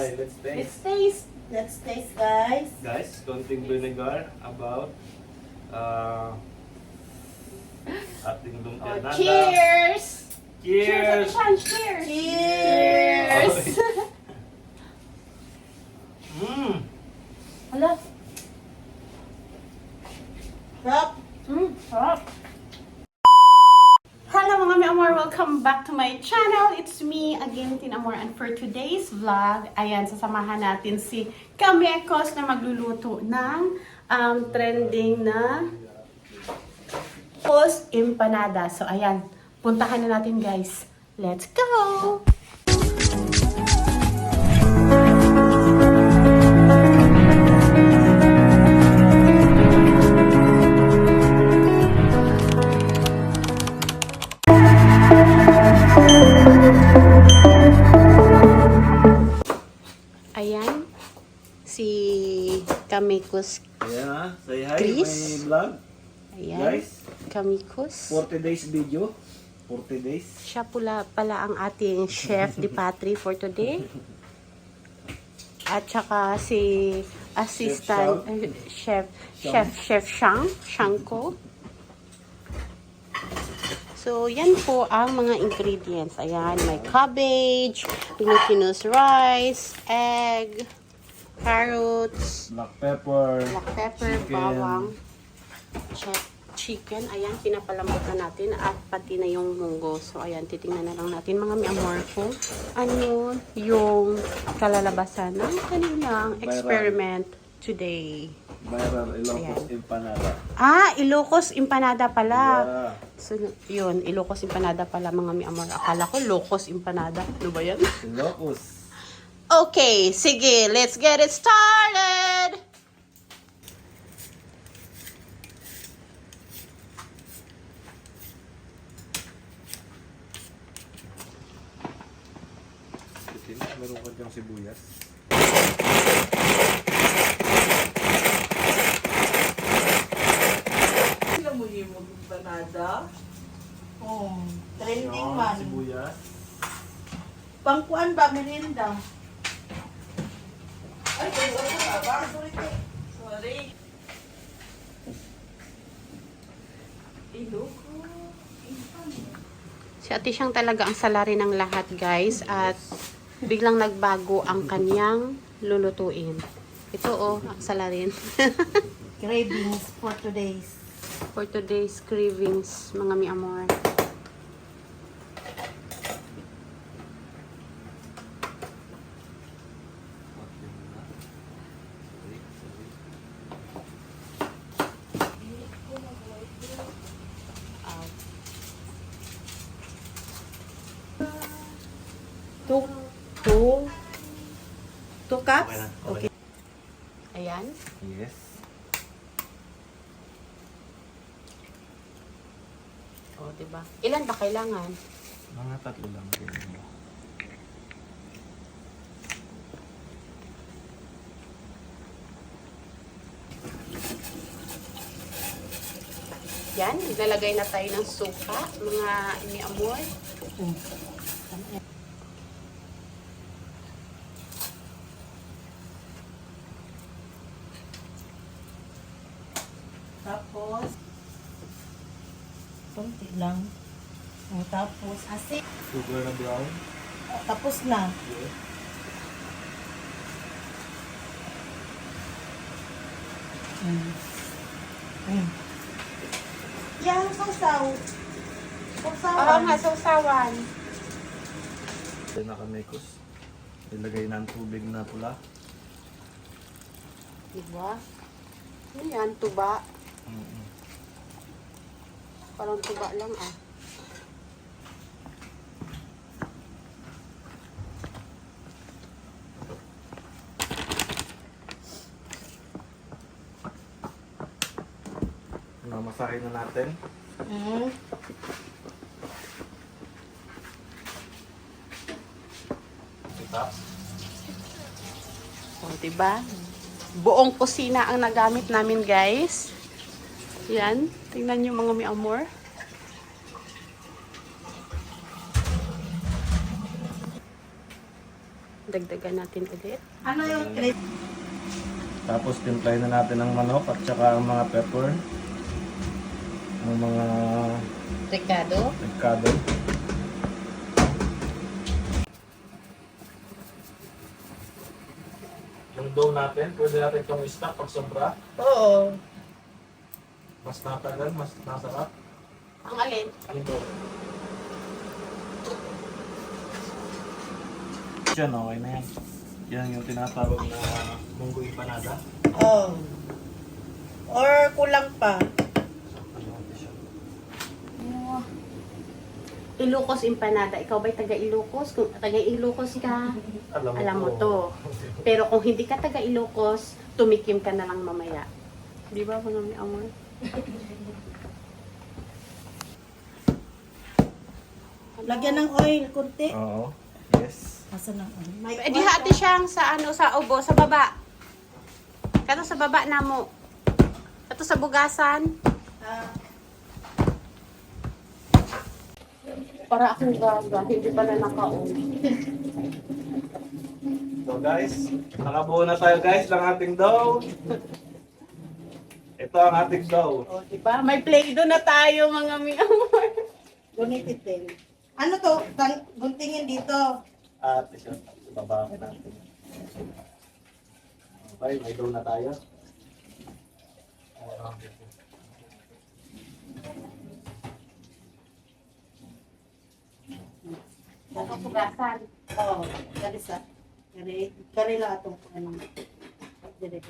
try. Let's taste. Let's taste. Let's taste, guys. Guys, konting vinegar about ating lumpia nata. Cheers! Cheers! Cheers! Cheers! Mmm! Hala. Sarap. Sarap. Hello mga mi amor, welcome back to my channel. It's me again, Tin Amor, and for today's vlog, ayan, sasamahan natin si Kamekos na magluluto ng trending na post empanada. So ayan, puntahan na natin guys. Let's go! Ayan, si Kamekos. Ayan ha, say hi, Chris? my vlog. Ayan, Guys, Kamekos. 40 days video. 40 days. Siya pala ang ating chef de patrie for today. At saka si assistant chef Shanko. So, yan po ang mga ingredients. Ayan, may cabbage, glutinous rice, egg, carrots, Black pepper, chicken. bawang, chicken. Ayan, pinapalambot na natin at pati na yung munggo. So, ayan, titingnan na lang natin mga mi-amor kung ano yung kalalabasan ng kanilang experiment today. Viral Ilocos empanada. Ilocos empanada pala. Yeah. So, yun, Ilocos empanada pala mga mi-amor. Akala ko Locos empanada. Ano ba yan? Ilocos. Okay, sige, let's get it started! Meron ka diyang sibuyas. Sila mo yung empanada? Oh, trending Yung man. sibuyas. Pangkuan ba, merienda? Ay, sorry. Iloko. Si Ate Siyang talaga ang salari ng lahat, guys. At biglang nagbago ang kanyang lulutuin. Ito, ang salarin. Cravings for today's. For today's cravings, mga mi-amor. Two cups? Okay. Ayan. Yes. O, diba? Ilan ba kailangan? Mga tatlo lang. Yan, ilalagay na tayo ng suka, mga mi-amor. Tapos, kunti lang. Tapos, asin. Sugar na brown. Tapos na. Yes. Yan, sausaw. Oo nga, sausawan. Ito na kamekos. Ilagay na ang tubig na pula. Diba? Ano yan? Tuba. Parang tuba lang Mamasahin na natin. Ito. O, diba? Buong kusina ang nagamit namin, guys. Yan. Tingnan nyo mga mi-amor. Dagdagan natin ulit. Ano yung crate? Tapos timplahin na natin ang manok at saka ang mga pepper. Ang mga Ricardo? Ricardo. Yung dough natin, pwede natin itong i-stack pag sobra. Oo. Mas natagal, mas nasarap. Ang alin? Yung dough. Yan, okay na yan. Yan yung tinatawag na munggo empanada. Oh. Or kulang pa. Oh. Ilocos empanada. Ikaw ba'y taga Ilocos? Kung taga Ilocos ka, alam mo to. Pero kung hindi ka taga Ilocos, tumikim ka na lang mamaya. Di ba mga may amor? Lagyan ng oil, kunti. Oo. Yes. Asan ang oil? May Eh, di hati siyang sa ano, sa ubo, sa baba. Kato sa baba na mo. Kato sa bugasan. Ah, Para akong gaga, hindi pa na naka-on. So guys, nakabuo na tayo guys ng ating dough. Ito ang ating dough. O, di ba? May play-doh na tayo, mga mi amor. gunitit din. Ano to? Guntingin dito. At isa, ibaba natin. Okay, may dough na tayo. Kato bugasan. Oh, kari sa. Kari lang atong ano. Dire.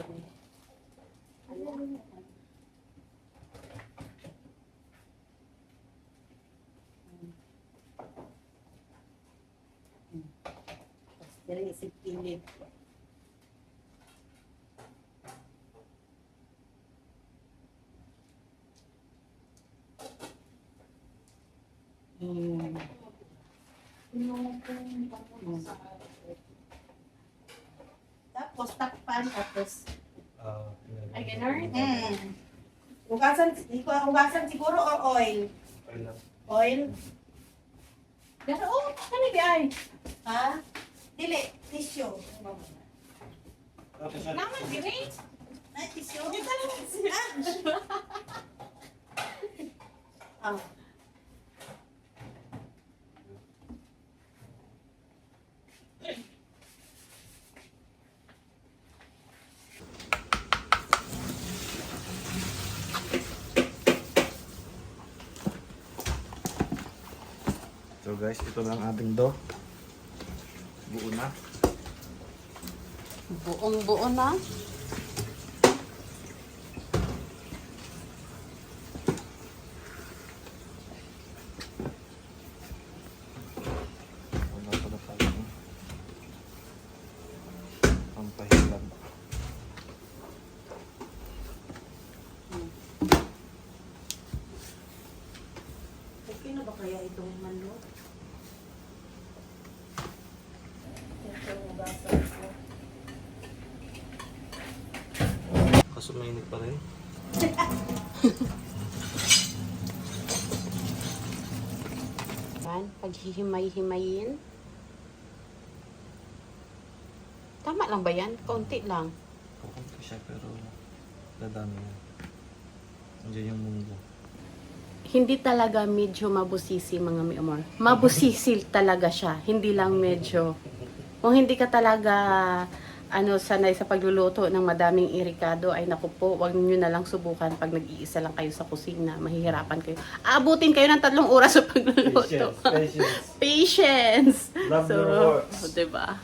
Dire isip pilit. Tapos takpan, tapos Ay, ganun? Hugasan siguro or oil? Oil? Pero, oh, ano di ay? Ha? Dili, tissue. Naman, dire. Ay, tissue? Hindi ka lang Ah. So guys, ito lang ating dough. Buo na. Buong-buo na. Wala pala tayo. Pampahilan. Okay na ba kaya itong manok? Ito, hugasan ko. Kaso mainit pa rin. Yan, paghihimay-himayin. Tama lang ba yan? Kaunti lang. Kukunti siya pero dadami yan. Andiyan yung munggo. Hindi talaga medyo mabusisi, mga mi amor. Mabusisil talaga siya. Hindi lang medyo. Kung hindi ka talaga sanay sa pagluluto ng madaming irikado, ay naku po, wag niyo na lang subukan pag nag-iisa lang kayo sa kusina. Mahihirapan kayo. Aabutin kayo ng 3 oras sa pagluluto. Patience! Love your works. Diba?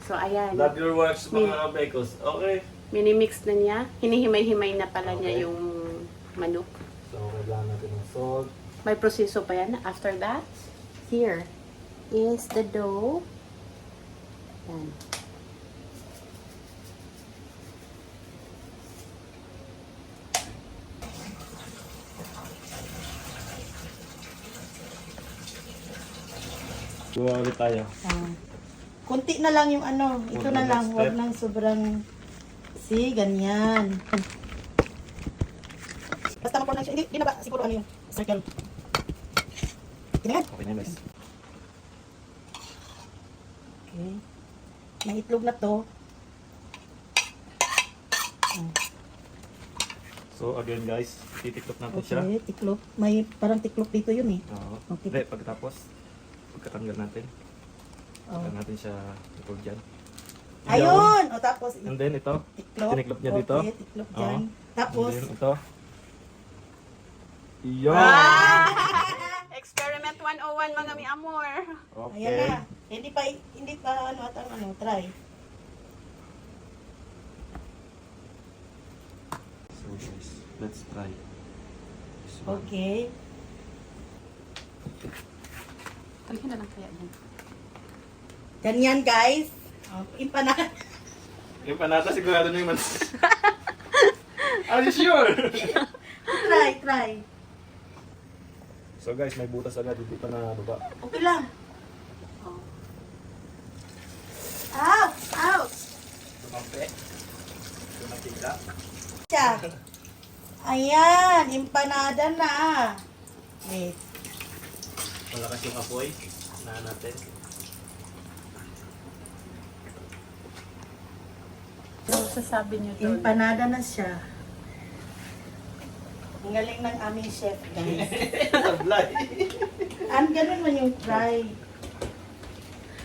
So, ayan. Love your works mga bekos. Okay. Minimix na niya. Hinihimay-himay na pala niya Okay. yung manok. So, kailangan natin ng salt. May proseso pa yan. After that, here is the dough. Yan. Gawa ulit tayo. Kunti na lang yung ano. Ito Huwag na na lang. step. Huwag nang sobrang... See, ganyan. Basta mo po lang siya. Hindi na ba? Siguro ano yung circle. Ganyan. Okay na guys. Okay. May itlog na to. So again guys, titiklop natin siya. Okay, tiklop. May parang tiklop dito yun eh. Oo. Okay. Hindi, pagkatapos, pagkatanggal natin, Oh. pagka natin siya itlog dyan. Ayun! O tapos, And then ito, tiklop. tiniklop niya dito. Okay, tiklop Oo. dyan. Tapos, and then ito. Yun! Experiment 101 mga mi amor. ayan Okay. na. Hindi pa try. So guys, let's try. This one. Okay. Talagyan na lang kaya yan. Ganyan guys. Empanada. Yung panata sigurado na yung man. Are you sure? Try. So guys, may butas agad, hindi pa na baba. Okay lang. Out! Tumampi. Tumatika. Siya. Ayan, empanada na. Wait. Malakas yung apoy na natin. Ano sasabi niyo doon? Empanada na siya. Ang galing ng aming chef, guys. Sablay. Ganun man yung try.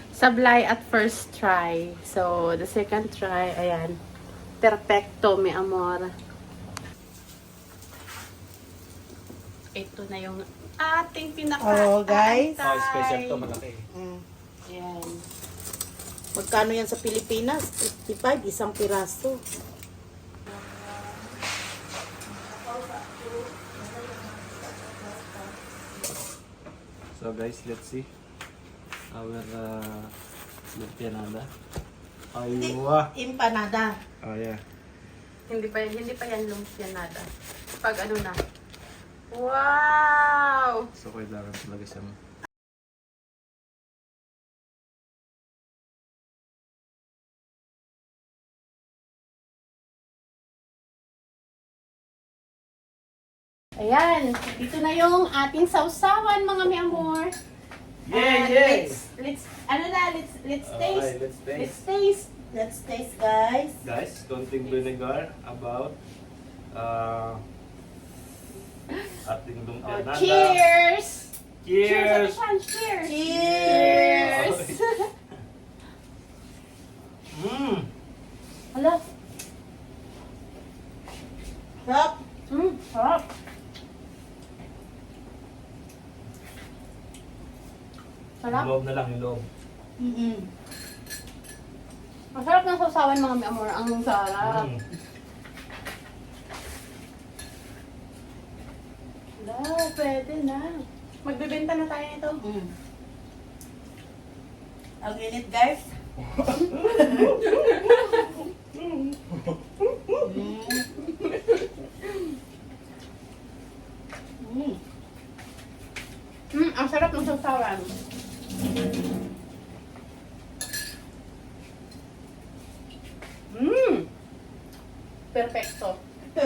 Sablay at first try. So, the second try, ayan. Perfecto, mi amor. Ito na yung ating Oh, guys. Oh, special to, malaki. Ayan. Magkano yan sa Pilipinas? 55, isang piraso. So guys, let's see our lumpianada. Aywa. Empanada. Oh yeah. Hindi pa yan lumpianada. Pag ano na. Wow! So kailangan talaga siyang Ayan, dito na yung ating sausawan mga mi amor. Let's taste. Okay, let's taste. Let's taste. Let's taste, guys. Guys, konting vinegar about ating Oh, lumpianada. cheers! Cheers! Cheers! Cheers! Cheers! Mmm! Hala, Sarap. sarap. Sarap. Loob na lang yung loob. Masarap ng sausawan mga mi amor. Ang sarap. Mm. Hala, pwede na. Magbebenta na tayo nito. Ang init, guys. Ang sarap ng sausawan. Perfecto. Ito.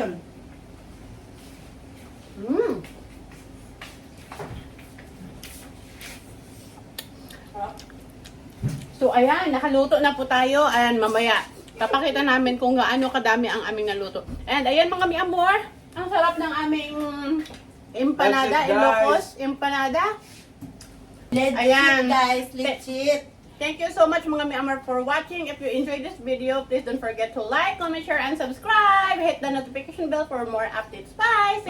So ayan, nakaluto na po tayo. Ayan, mamaya papakita namin kung gaano kadami ang aming naluto. And ayan mga mi amor, ang sarap ng aming empanada, That's it, guys. Ilocos empanada. Legit, Ayan. guys. Legit. Thank you so much mga mi amor for watching. If you enjoyed this video, please don't forget to like, comment, share, and subscribe. Hit the notification bell for more updates. Bye!